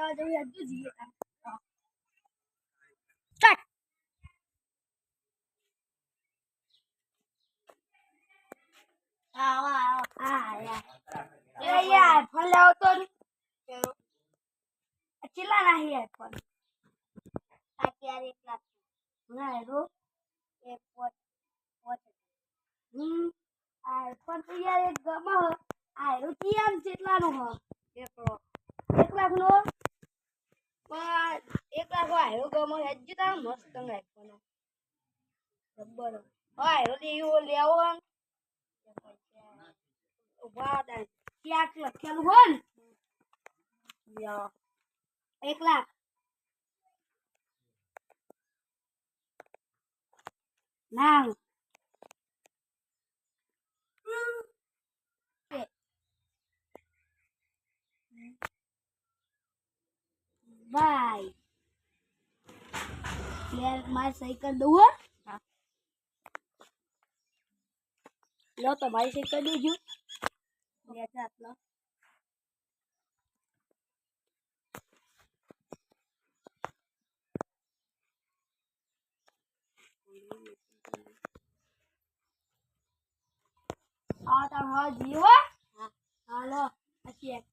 લેવા જવું હેડજો જઈએ સ્ટાર્ટ યાર ફોન લાવો તો ચેલા નહીં આઈફોન અત્યારે 1 લાખ ના હેરો એક પોટ આઈફોન તો યાર એક ગમે આ હેરો કી આમ કેટલાનો હ 1 લાખ નો પણ 1 લાખ હેરો ગમે હેજ તા મસ્ત આઈફોન જબ્બર હા હેરો લેવો ઉભા દે ક્યાંક લખેલું હોય ને 1 લાખ ના બાય યાર મારે સહી કરી દઉં હો હા લો તો ભાઈ સહી કરી દેજો લે આટલો આ તો હા જીવો હાલો આ ચેક